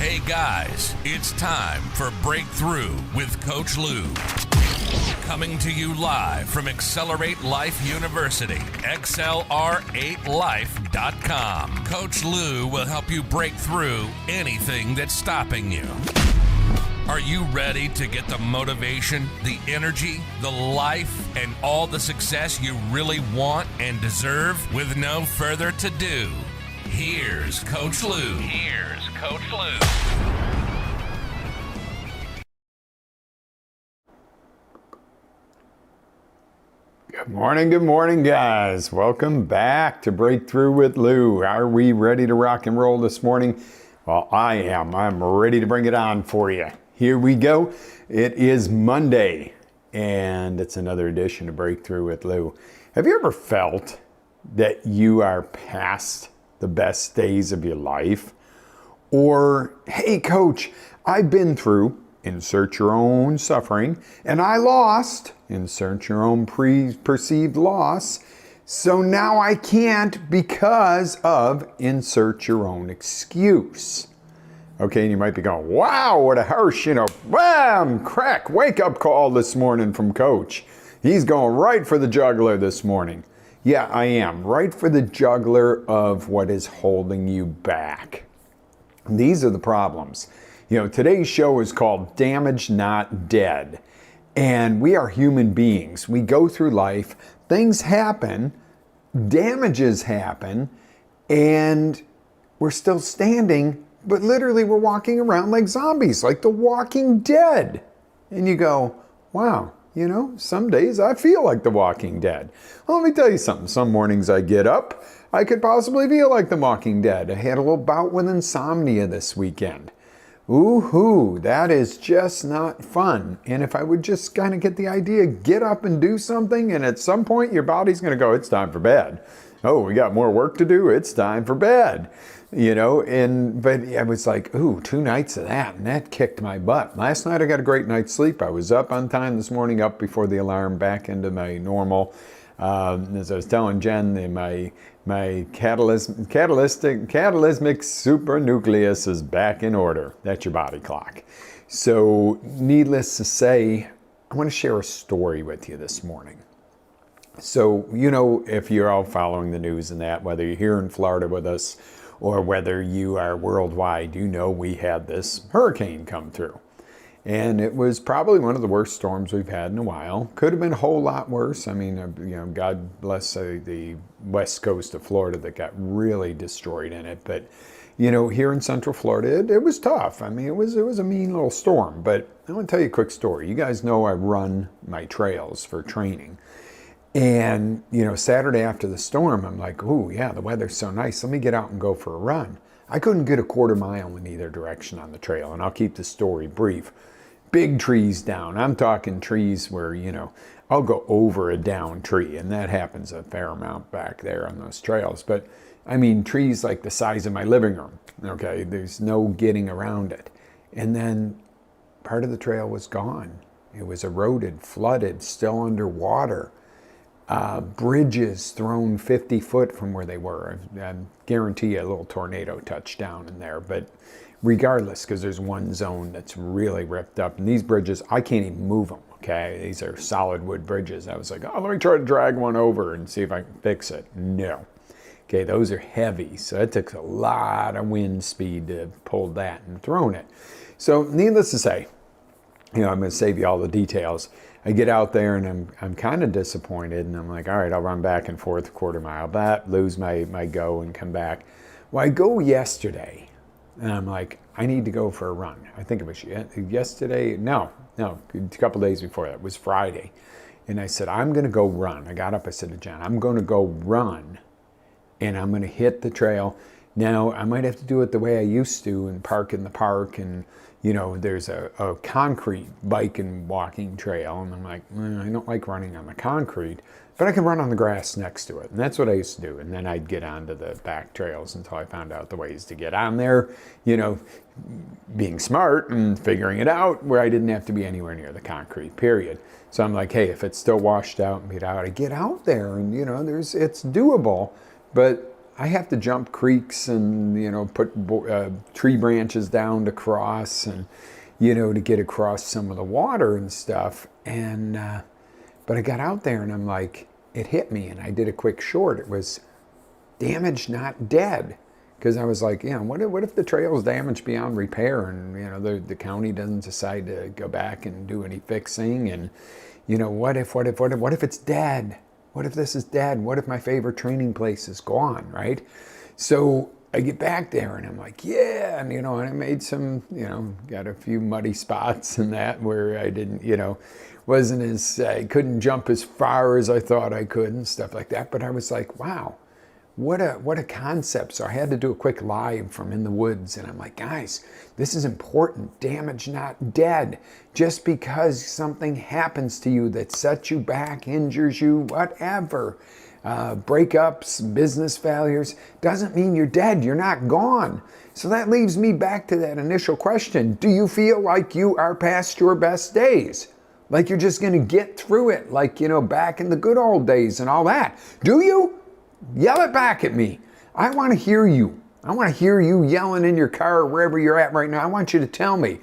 Hey guys, it's time for Breakthrough with Coach Lou. Coming to you live from Accelerate Life University, XLR8Life.com. Coach Lou will help you break through anything that's stopping you. Are you ready to get the motivation, the energy, the life, and all the success you really want and deserve with no further to-do? Here's Coach Lou. Good morning, guys. Welcome back to Breakthrough with Lou. Are we ready to rock and roll this morning? Well, I am. I'm ready to bring it on for you. Here we go. It is Monday, and it's another edition of Breakthrough with Lou. Have you ever felt that you are past the best days of your life? Or, hey, coach, I've been through, insert your own suffering, and I lost, insert your own perceived loss, so now I can't because of, insert your own excuse. Okay, and you might be going, wow, what a harsh, wham, crack, wake up call this morning from coach. He's going right for the jugular this morning. Yeah, I am, right for the jugular of what is holding you back. These are the problems. Today's show is called Damaged Not Dead. And we are human beings. We go through life, things happen, damages happen, and we're still standing, but literally we're walking around like zombies, like the Walking Dead. And you go, wow, some days I feel like the Walking Dead. Well, let me tell you something. Some mornings I get up, I could possibly feel like the Walking Dead. I had a little bout with insomnia this weekend. Ooh-hoo, that is just not fun. And if I would just kind of get the idea, get up and do something, and at some point your body's going to go, it's time for bed. Oh, we got more work to do, it's time for bed. But I was like, ooh, 2 nights of that, and that kicked my butt. Last night I got a great night's sleep. I was up on time this morning, up before the alarm, back into my normal. As I was telling Jen, my catalytic supernucleus is back in order. That's your body clock. So needless to say, I want to share a story with you this morning. So, if you're all following the news and that, whether you're here in Florida with us or whether you are worldwide, we had this hurricane come through. And it was probably one of the worst storms we've had in a while. Could have been a whole lot worse. I mean, God bless the west coast of Florida that got really destroyed in it. But, here in Central Florida, it was tough. I mean, it was a mean little storm. But I want to tell you a quick story. You guys know I run my trails for training. And, Saturday after the storm, I'm like, ooh, yeah, the weather's so nice. Let me get out and go for a run. I couldn't get a quarter mile in either direction on the trail. And I'll keep the story brief. Big trees down. I'm talking trees where, I'll go over a down tree, and that happens a fair amount back there on those trails. But I mean, trees like the size of my living room. Okay, there's no getting around it. And then part of the trail was gone. It was eroded, flooded, still underwater. Bridges thrown 50 foot from where they were. I guarantee you a little tornado touched down in there. But regardless, because there's one zone that's really ripped up. And these bridges, I can't even move them, okay? These are solid wood bridges. I was like, oh, let me try to drag one over and see if I can fix it. No. Okay, those are heavy. So it took a lot of wind speed to pull that and thrown it. So needless to say, I'm going to save you all the details. I get out there and I'm kind of disappointed, and I'm like, all right, I'll run back and forth a quarter mile, but lose my go and come back. Well, I go yesterday, and I'm like, I need to go for a run. I think it was yesterday. No, a couple days before that. It was Friday. And I said, I'm going to go run. I got up, I said to Jen, I'm going to go run, and I'm going to hit the trail. Now, I might have to do it the way I used to and park in the park, and there's a concrete bike and walking trail, and I'm like, I don't like running on the concrete, but I can run on the grass next to it. And that's what I used to do. And then I'd get onto the back trails until I found out the ways to get on there, being smart and figuring it out where I didn't have to be anywhere near the concrete, period. So I'm like, hey, if it's still washed out and get out, I get out there, and it's doable. But I have to jump creeks and, put tree branches down to cross and, to get across some of the water and stuff. And, but I got out there and I'm like, it hit me, and I did a quick short. It was damaged, not dead. Because I was like, what if the trail's damaged beyond repair and, the county doesn't decide to go back and do any fixing? And, what if it's dead? What if this is dead? What if my favorite training place is gone, right? So I get back there and I'm like, yeah. And, and I made some, got a few muddy spots and that where I didn't, I couldn't jump as far as I thought I could and stuff like that. But I was like, wow. What a concept. So I had to do a quick live from in the woods, and I'm like, guys, this is important. Damage, not dead. Just because something happens to you that sets you back, injures you, whatever, breakups, business failures, doesn't mean you're dead. You're not gone. So that leaves me back to that initial question. Do you feel like you are past your best days? Like you're just going to get through it, like, back in the good old days and all that? Do you? Yell it back at me. I want to hear you. I want to hear you yelling in your car or wherever you're at right now. I want you to tell me,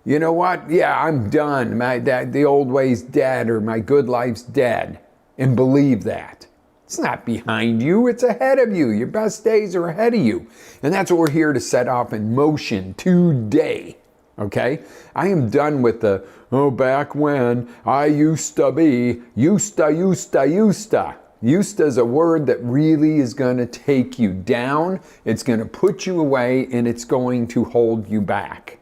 you know what? Yeah, I'm done. The old way's dead, or my good life's dead. And believe that. It's not behind you. It's ahead of you. Your best days are ahead of you. And that's what we're here to set off in motion today. Okay? I am done with the, back when I used to be, used to. Used to is a word that really is going to take you down. It's going to put you away, and it's going to hold you back.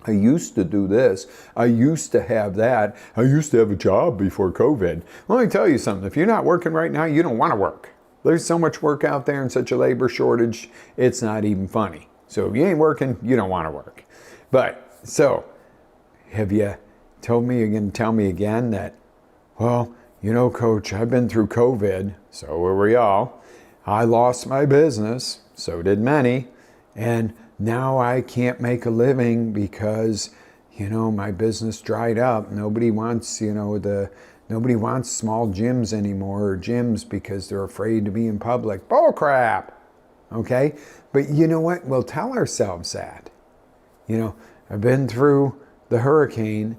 I used to do this. I used to have that. I used to have a job before COVID. Let me tell you something. If you're not working right now, you don't want to work. There's so much work out there and such a labor shortage, it's not even funny. So if you ain't working, you don't want to work. But, so, have you told me you're going to tell me again that, well, Coach, I've been through COVID, so were we all. I lost my business, so did many, and now I can't make a living because, my business dried up. Nobody wants, nobody wants small gyms anymore, or gyms, because they're afraid to be in public. Bull crap, okay? But you know what? We'll tell ourselves that. I've been through the hurricane.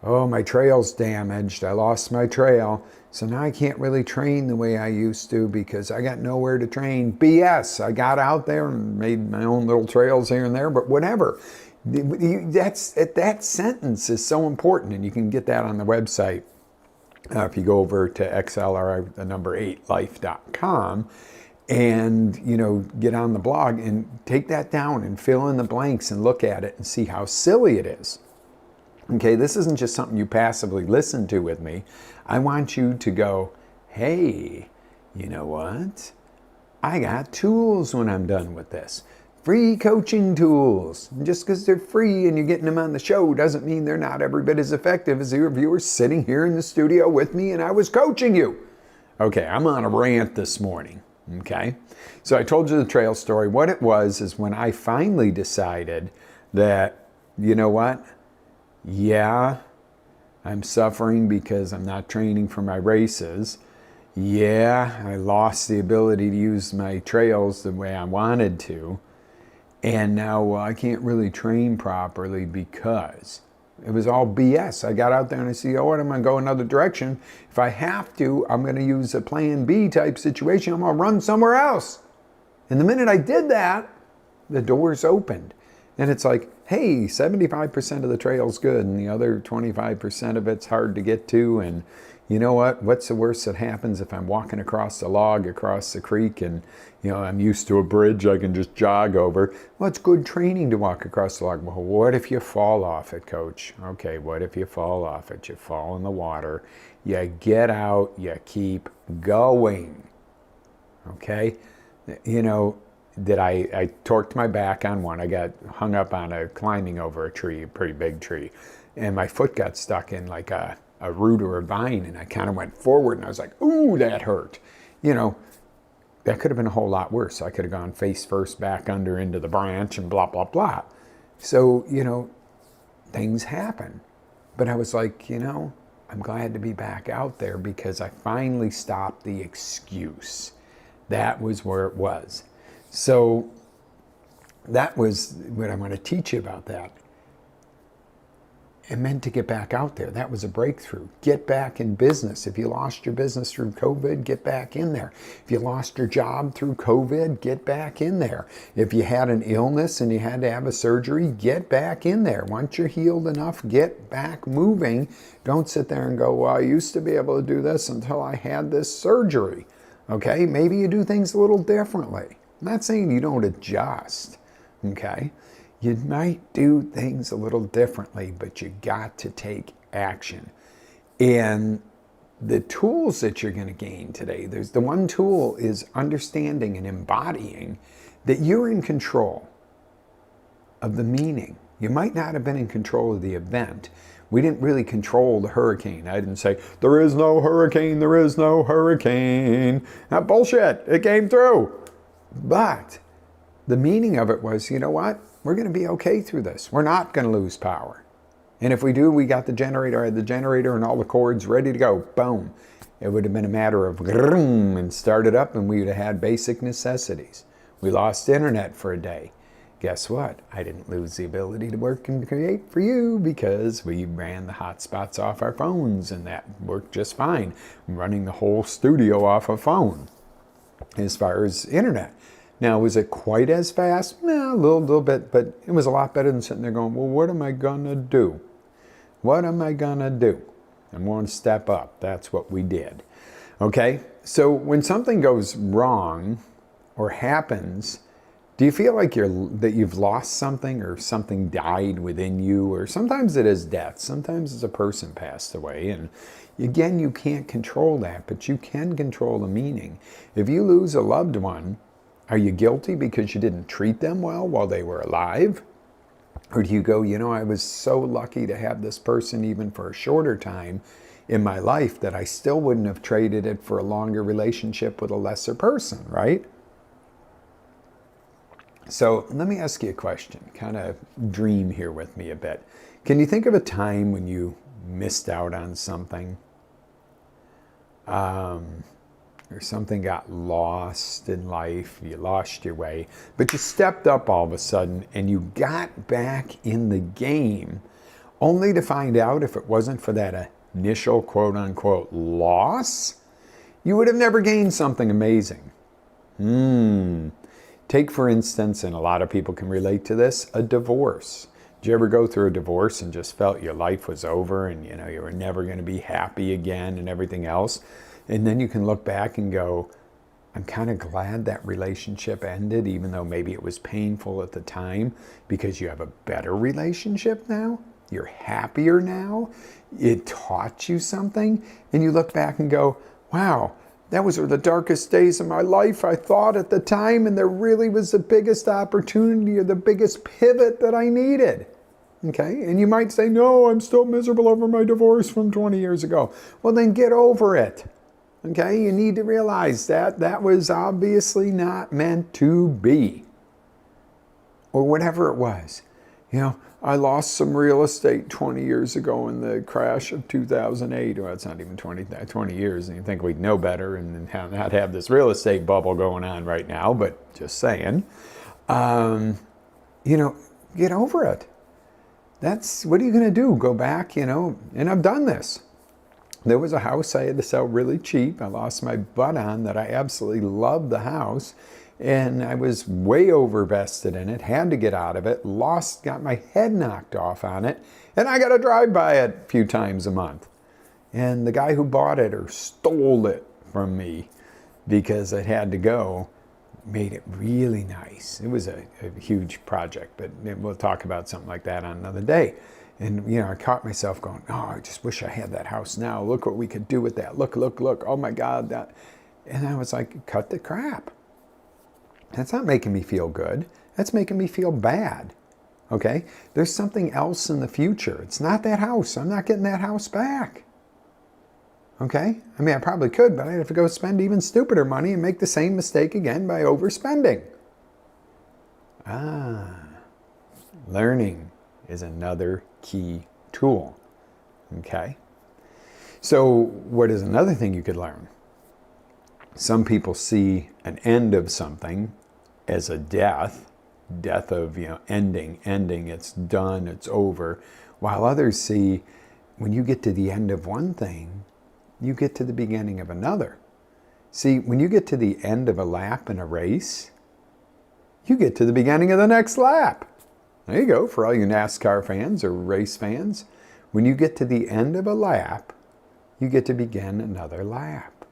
Oh, my trail's damaged. I lost my trail. So now I can't really train the way I used to because I got nowhere to train. BS. I got out there and made my own little trails here and there, but whatever. That sentence is so important, and you can get that on the website. If you go over to xlr8life.com and, get on the blog and take that down and fill in the blanks and look at it and see how silly it is. Okay, this isn't just something you passively listen to with me. I want you to go, hey, you know what? I got tools when I'm done with this. Free coaching tools. Just because they're free and you're getting them on the show doesn't mean they're not every bit as effective as your viewers sitting here in the studio with me and I was coaching you. Okay, I'm on a rant this morning. Okay, so I told you the trail story. What it was is when I finally decided that, you know what? Yeah, I'm suffering because I'm not training for my races. Yeah, I lost the ability to use my trails the way I wanted to. And now I can't really train properly because it was all BS. I got out there and I said, what, I'm going to go another direction. If I have to, I'm going to use a plan B type situation. I'm going to run somewhere else. And the minute I did that, the doors opened. And it's like, hey, 75% of the trail's good and the other 25% of it's hard to get to. And you know what? What's the worst that happens if I'm walking across the log, across the creek, and I'm used to a bridge I can just jog over? Well, it's good training to walk across the log. Well, what if you fall off it, Coach? Okay, what if you fall off it? You fall in the water. You get out, you keep going. Okay? I torqued my back on one. I got hung up on climbing over a tree, a pretty big tree. And my foot got stuck in like a root or a vine, and I kind of went forward, and I was like, ooh, that hurt. That could have been a whole lot worse. I could have gone face first back under into the branch and blah, blah, blah. So, things happen. But I was like, I'm glad to be back out there because I finally stopped the excuse That was where it was. So that was what I want to teach you about that. It meant to get back out there. That was a breakthrough. Get back in business. If you lost your business through COVID, get back in there. If you lost your job through COVID, get back in there. If you had an illness and you had to have a surgery, get back in there. Once you're healed enough, get back moving. Don't sit there and go, well, I used to be able to do this until I had this surgery. Okay, maybe you do things a little differently. I'm not saying you don't adjust, okay? You might do things a little differently, but you got to take action. And the tools that you're going to gain today, there's the one tool is understanding and embodying that you're in control of the meaning. You might not have been in control of the event. We didn't really control the hurricane. I didn't say, there is no hurricane, there is no hurricane. That bullshit, it came through. But the meaning of it was, you know what? We're going to be okay through this. We're not going to lose power. And if we do, we got the generator. I had the generator and all the cords ready to go. Boom. It would have been a matter of and start it up and we would have had basic necessities. We lost internet for a day. Guess what? I didn't lose the ability to work and create for you because we ran the hotspots off our phones and that worked just fine. I'm running the whole studio off a phone as far as internet. Now, was it quite as fast? No, a little bit, but it was a lot better than sitting there going, well, what am I going to do? What am I going to do? I'm going to step up. That's what we did. Okay, so when something goes wrong or happens, do you feel like that you've lost something or something died within you? Or sometimes it is death. Sometimes it's a person passed away. And again, you can't control that, but you can control the meaning. If you lose a loved one, are you guilty because you didn't treat them well while they were alive? Or do you go, you know, I was so lucky to have this person even for a shorter time in my life that I still wouldn't have traded it for a longer relationship with a lesser person, right? So let me ask you a question, kind of dream here with me a bit. Can you think of a time when you missed out on something? Or something got lost in life, you lost your way, but you stepped up all of a sudden and you got back in the game only to find out if it wasn't for that initial quote unquote loss, you would have never gained something amazing. Take for instance, and a lot of people can relate to this, a divorce. Did you ever go through a divorce and just felt your life was over and you know you were never going to be happy again and everything else? And then you can look back and go, I'm kind of glad that relationship ended, even though maybe it was painful at the time, because you have a better relationship now. You're happier now. It taught you something. And you look back and go, wow, that was the darkest days of my life, I thought at the time, and there really was the biggest opportunity or the biggest pivot that I needed. Okay? And you might say, no, I'm still miserable over my divorce from 20 years ago. Well, then get over it. Okay, you need to realize that that was obviously not meant to be. Or whatever it was. You know, I lost some real estate 20 years ago in the crash of 2008. Well, it's not even 20 years, and you think we'd know better and not have this real estate bubble going on right now, but just saying. You know, get over it. What are you going to do? Go back, you know, and I've done this. There was a house I had to sell really cheap. I lost my butt on that. I absolutely loved the house. And I was way overvested in it, had to get out of it, got my head knocked off on it, and I got to drive by it a few times a month. And the guy who bought it or stole it from me because it had to go, made it really nice. It was a huge project, but we'll talk about something like that on another day. And, you know, I caught myself going, oh, I just wish I had that house now. Look what we could do with that. Look. Oh, my God. That. And I was like, cut the crap. That's not making me feel good. That's making me feel bad. Okay? There's something else in the future. It's not that house. I'm not getting that house back. Okay? I mean, I probably could, but I'd have to go spend even stupider money and make the same mistake again by overspending. Learning is another key tool. Okay? So what is another thing you could learn? Some people see an end of something as a death of, ending, it's done, it's over. While others see when you get to the end of one thing, you get to the beginning of another. See, when you get to the end of a lap in a race, you get to the beginning of the next lap. There you go, for all you NASCAR fans or race fans. When you get to the end of a lap, you get to begin another lap.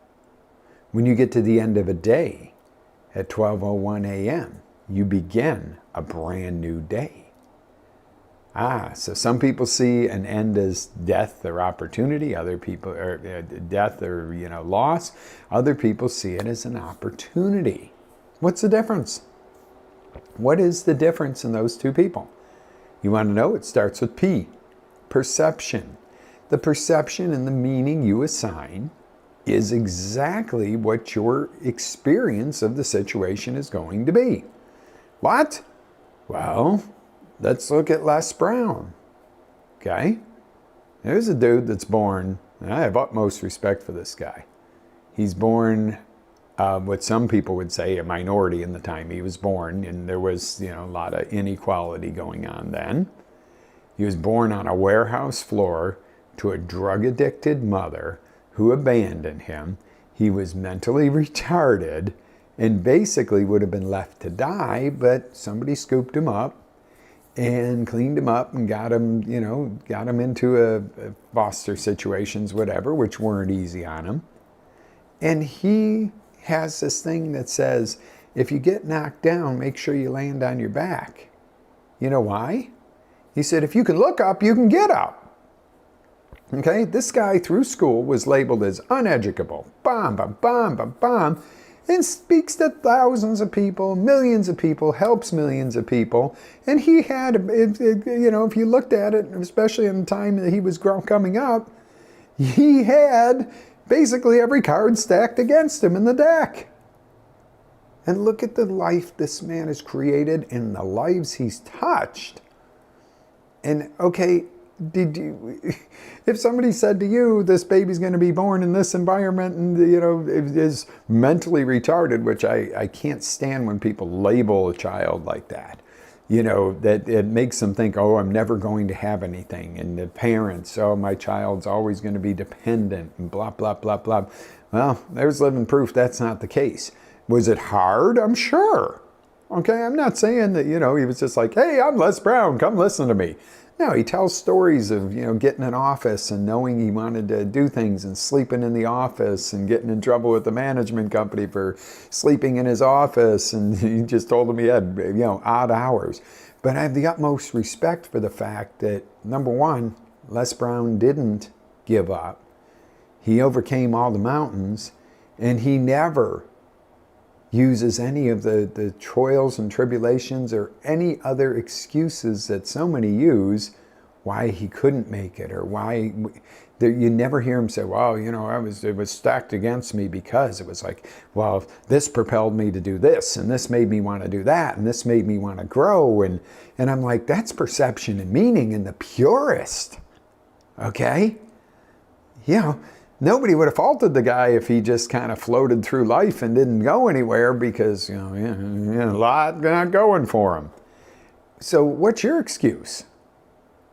When you get to the end of a day at 12:01 a.m., you begin a brand new day. So some people see an end as death or opportunity. Other people, or death or loss. Other people see it as an opportunity. What's the difference? What is the difference in those two people? You want to know? It starts with P, perception. The perception and the meaning you assign is exactly what your experience of the situation is going to be. What? Well, let's look at Les Brown. Okay? There's a dude that's born, and I have utmost respect for this guy. He's born what some people would say a minority in the time he was born, and there was a lot of inequality going on then. He was born on a warehouse floor to a drug-addicted mother who abandoned him. He was mentally retarded and basically would have been left to die, but somebody scooped him up and cleaned him up and got him into a foster situations, whatever, which weren't easy on him. And he has this thing that says, if you get knocked down, make sure you land on your back. You know why? He said, if you can look up, you can get up. Okay, this guy through school was labeled as uneducable, and speaks to thousands of people, millions of people, helps millions of people. And he had, if you looked at it, especially in the time that he was coming up, he had basically every card stacked against him in the deck. And look at the life this man has created and the lives he's touched. And okay, if somebody said to you, this baby's going to be born in this environment and, is mentally retarded, which I can't stand when people label a child like that. That it makes them think, oh, I'm never going to have anything. And the parents, oh, my child's always going to be dependent and blah, blah, blah, blah. Well, there's living proof that's not the case. Was it hard? I'm sure. Okay, I'm not saying that, he was just like, hey, I'm Les Brown, come listen to me. No, he tells stories of, getting in office and knowing he wanted to do things and sleeping in the office and getting in trouble with the management company for sleeping in his office. And he just told him he had, odd hours. But I have the utmost respect for the fact that, number one, Les Brown didn't give up. He overcame all the mountains, and he never uses any of the trials and tribulations or any other excuses that so many use why he couldn't make it, or why you never hear him say, well, it was stacked against me because it was like, well, this propelled me to do this, and this made me want to do that, and this made me want to grow. And I'm like, that's perception and meaning in the purest. Okay? Nobody would have faulted the guy if he just kind of floated through life and didn't go anywhere because, a lot not going for him. So what's your excuse?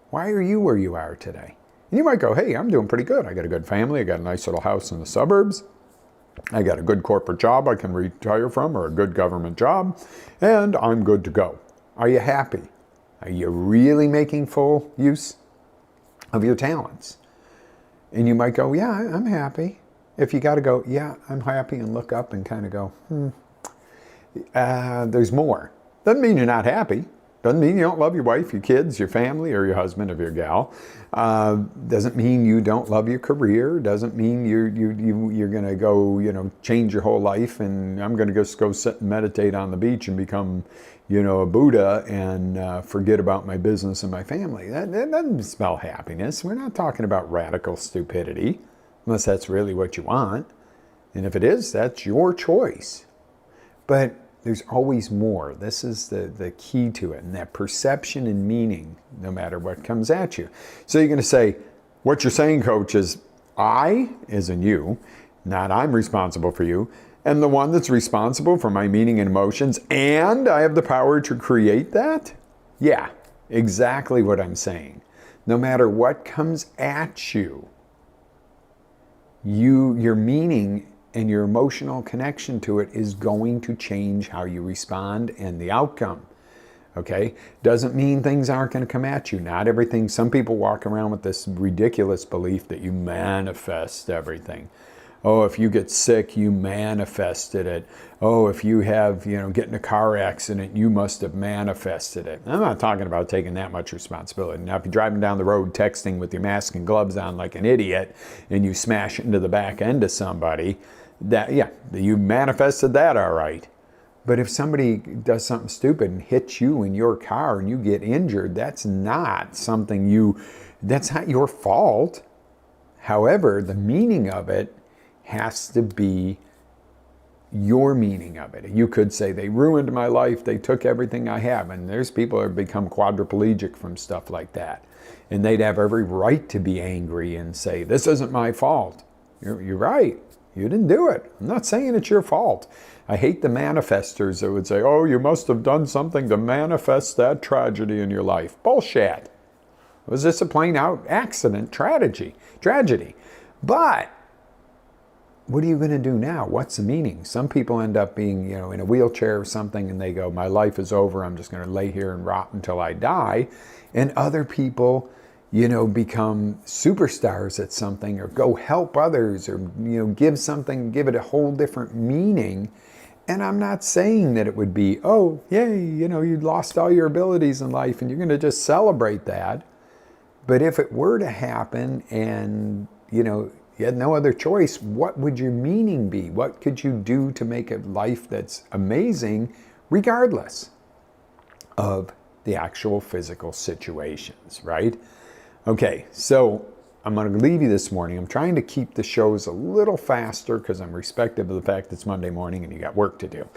Why are you where you are today? And you might go, hey, I'm doing pretty good. I got a good family. I got a nice little house in the suburbs. I got a good corporate job I can retire from, or a good government job, and I'm good to go. Are you happy? Are you really making full use of your talents? And you might go, yeah, I'm happy. If you got to go, yeah, I'm happy, and look up and kind of go, there's more. Doesn't mean you're not happy. Doesn't mean you don't love your wife, your kids, your family, or your husband if you're a gal. Doesn't mean you don't love your career. Doesn't mean you're going to go, change your whole life and I'm going to just go sit and meditate on the beach and become, a Buddha and forget about my business and my family. That doesn't spell happiness. We're not talking about radical stupidity, unless that's really what you want. And if it is, that's your choice. But there's always more. This is the key to it, and that perception and meaning, no matter what comes at you. So you're going to say, what you're saying, coach, is I, as in you, not I'm responsible for you, and the one that's responsible for my meaning and emotions, and I have the power to create that? Yeah, exactly what I'm saying. No matter what comes at you, your meaning and your emotional connection to it is going to change how you respond and the outcome. Okay? Doesn't mean things aren't going to come at you. Not everything. Some people walk around with this ridiculous belief that you manifest everything. Oh, if you get sick, you manifested it. Oh, if you have, get in a car accident, you must have manifested it. I'm not talking about taking that much responsibility. Now, if you're driving down the road texting with your mask and gloves on like an idiot and you smash into the back end of somebody, you manifested that all right. But if somebody does something stupid and hits you in your car and you get injured, that's not that's not your fault. However, the meaning of it has to be your meaning of it. You could say, they ruined my life, they took everything I have. And there's people that have become quadriplegic from stuff like that. And they'd have every right to be angry and say, this isn't my fault. You're right. You didn't do it. I'm not saying it's your fault. I hate the manifestors that would say, oh, you must have done something to manifest that tragedy in your life. Bullshit. It was just a plain out accident, tragedy. But what are you going to do now? What's the meaning? Some people end up being, in a wheelchair or something, and they go, my life is over. I'm just going to lay here and rot until I die. And other people, become superstars at something, or go help others, or, give it a whole different meaning. And I'm not saying that it would be, oh, yay, you lost all your abilities in life and you're going to just celebrate that. But if it were to happen and, you had no other choice, what would your meaning be? What could you do to make a life that's amazing regardless of the actual physical situations, right? Okay, so I'm going to leave you this morning. I'm trying to keep the shows a little faster because I'm respective of the fact it's Monday morning and you got work to do.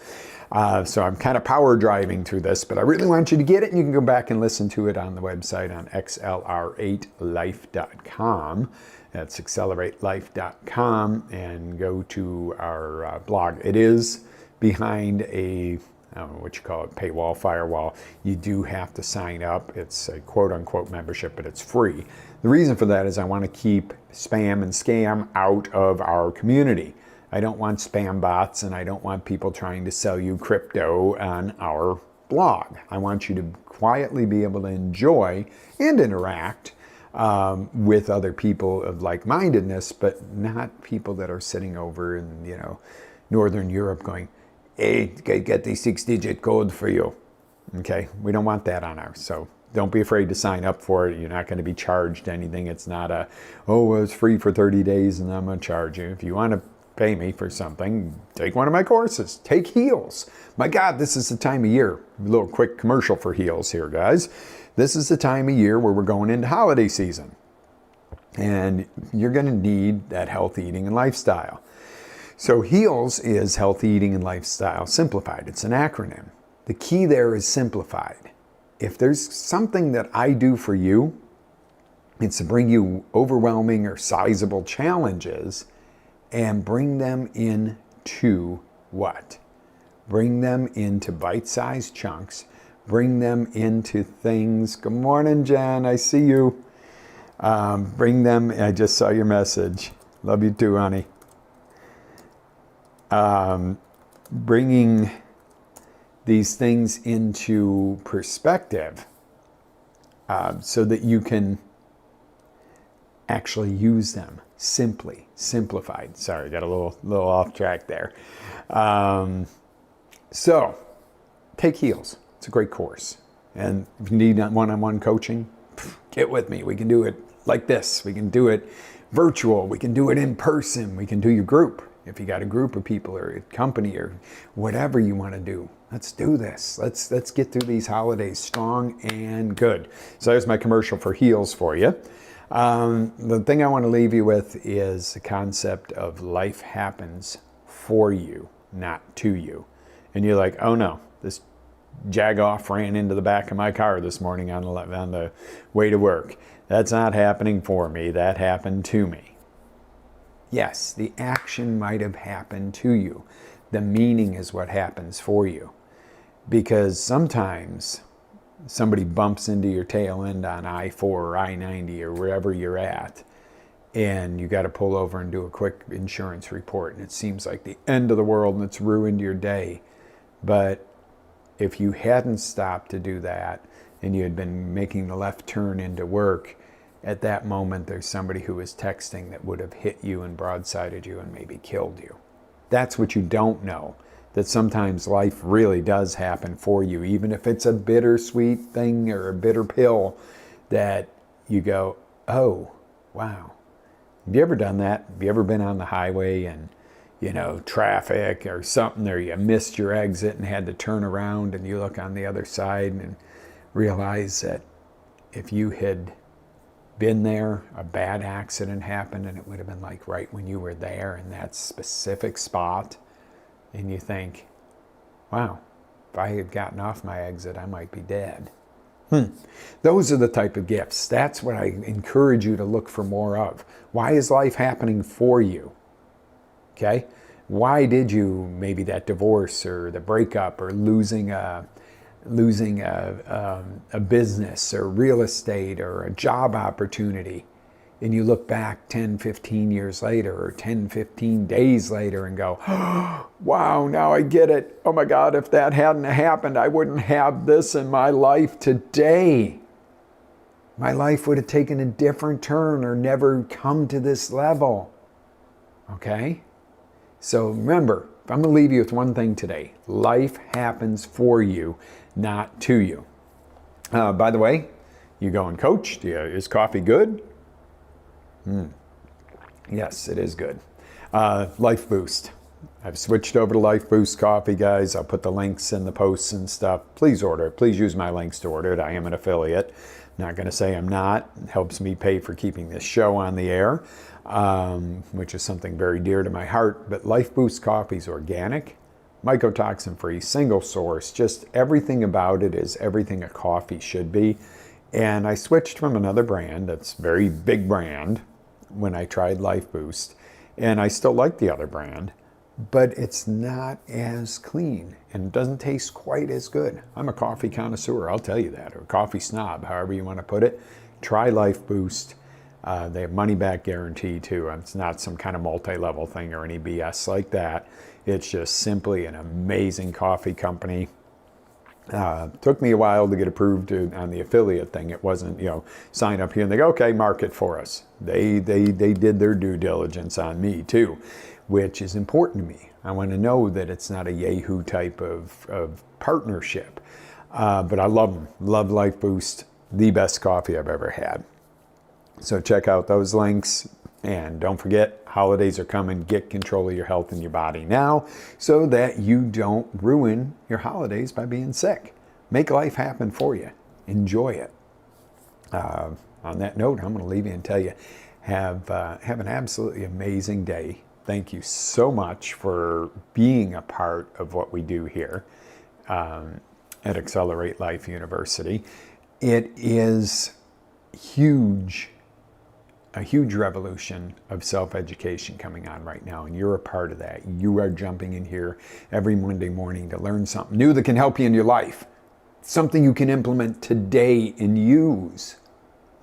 So I'm kind of power driving through this, but I really want you to get it, and you can go back and listen to it on the website on xlr8life.com. That's accelerate-life.com, and go to our blog. It is behind a, I don't know what you call it, paywall, firewall. You do have to sign up. It's a quote-unquote membership, but it's free. The reason for that is I want to keep spam and scam out of our community. I don't want spam bots, and I don't want people trying to sell you crypto on our blog. I want you to quietly be able to enjoy and interact with other people of like-mindedness, but not people that are sitting over in, Northern Europe going, hey, get the 6-digit code for you. Okay, we don't want that on ours. So don't be afraid to sign up for it. You're not going to be charged anything. It's not it's free for 30 days and I'm going to charge you. If you want to pay me for something, take one of my courses. Take Heals. My God, this is the time of year. A little quick commercial for Heals here, guys. This is the time of year where we're going into holiday season. And you're going to need that healthy eating and lifestyle. So Heals is Healthy Eating and Lifestyle Simplified. It's an acronym. The key there is simplified. If there's something that I do for you, it's to bring you overwhelming or sizable challenges and bring them into what? Bring them into bite-sized chunks. Bring them into things. Good morning, Jen. I see you. Bring them. I just saw your message. Love you too, honey. Bringing these things into perspective so that you can actually use them simplified. Sorry, got a little off track there. So take Heals. It's a great course. And if you need one-on-one coaching, get with me. We can do it like this. We can do it virtual. We can do it in person. We can do your group. If you got a group of people or a company or whatever you want to do, let's do this. Let's get through these holidays strong and good. So there's my commercial for Heals for you. The thing I want to leave you with is the concept of life happens for you, not to you. And you're like, oh no, this jagoff ran into the back of my car this morning on the way to work. That's not happening for me. That happened to me. Yes, the action might have happened to you, The meaning is what happens for you. Because sometimes somebody bumps into your tail end on I-4 or I-90 or wherever you're at, and you got to pull over and do a quick insurance report, and it seems like the end of the world and it's ruined your day. But if you hadn't stopped to do that and you had been making the left turn into work, at that moment there's somebody who was texting that would have hit you and broadsided you and maybe killed you. That's what you don't know. That sometimes life really does happen for you, even if it's a bittersweet thing or a bitter pill, that you go, oh, wow. Have you ever done that? Have you ever been on the highway and, traffic or something, or you missed your exit and had to turn around, and you look on the other side and realize that if you had been there, a bad accident happened, and it would have been like right when you were there in that specific spot. And you think, wow, if I had gotten off my exit, I might be dead. Those are the type of gifts. That's what I encourage you to look for more of. Why is life happening for you? Okay? Why did you, maybe that divorce or the breakup or losing a business or real estate or a job opportunity, and you look back 10, 15 years later or 10, 15 days later and go, oh, wow, now I get it. Oh my God, if that hadn't happened, I wouldn't have this in my life today. My life would have taken a different turn or never come to this level. Okay? So remember, if I'm going to leave you with one thing today, life happens for you, not to you. By the way, you going, Coach, is coffee good? Yes, it is good. Life Boost. I've switched over to Life Boost coffee, guys. I'll put the links in the posts and stuff. Please order it. Please use my links to order it. I am an affiliate. Not going to say I'm not. It helps me pay for keeping this show on the air, which is something very dear to my heart. But Life Boost coffee is organic, mycotoxin-free, single source. Just everything about it is everything a coffee should be. And I switched from another brand that's a very big brand when I tried Life Boost, and I still like the other brand, but it's not as clean and it doesn't taste quite as good. I'm a coffee connoisseur, I'll tell you that, or coffee snob, however you want to put it. Try Life Boost. They have money back guarantee too. It's not some kind of multi-level thing or any BS like that. It's just simply an amazing coffee company. Took me a while to get approved on the affiliate thing. It wasn't, sign up here and they go, okay, mark it for us. They did their due diligence on me too, which is important to me. I want to know that it's not a Yahoo type of partnership. But I love them. Love Life Boost. The best coffee I've ever had. So check out those links. And don't forget, holidays are coming. Get control of your health and your body now so that you don't ruin your holidays by being sick. Make life happen for you. Enjoy it. On that note, I'm going to leave you and tell you, have an absolutely amazing day. Thank you so much for being a part of what we do here at Accelerate Life University. It is a huge revolution of self-education coming on right now, and you're a part of that. You are jumping in here every Monday morning to learn something new that can help you in your life, something you can implement today and use.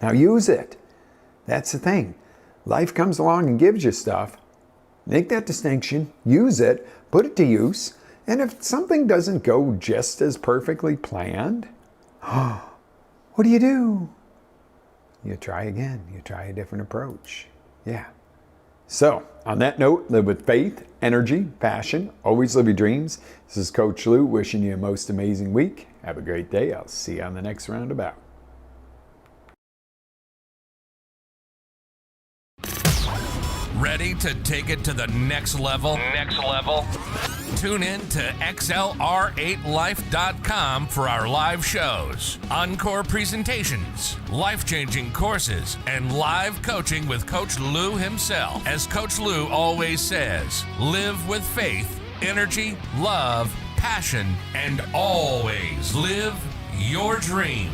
Now use it. That's the thing. Life comes along and gives you stuff. Make that distinction, use it, put it to use, and if something doesn't go just as perfectly planned, what do? You try again. You try a different approach. Yeah. So, on that note, live with faith, energy, passion. Always live your dreams. This is Coach Lou wishing you a most amazing week. Have a great day. I'll see you on the next roundabout. Ready to take it to the next level? Next level? Tune in to XLR8Life.com for our live shows, encore presentations, life-changing courses, and live coaching with Coach Lou himself. As Coach Lou always says, live with faith, energy, love, passion, and always live your dreams.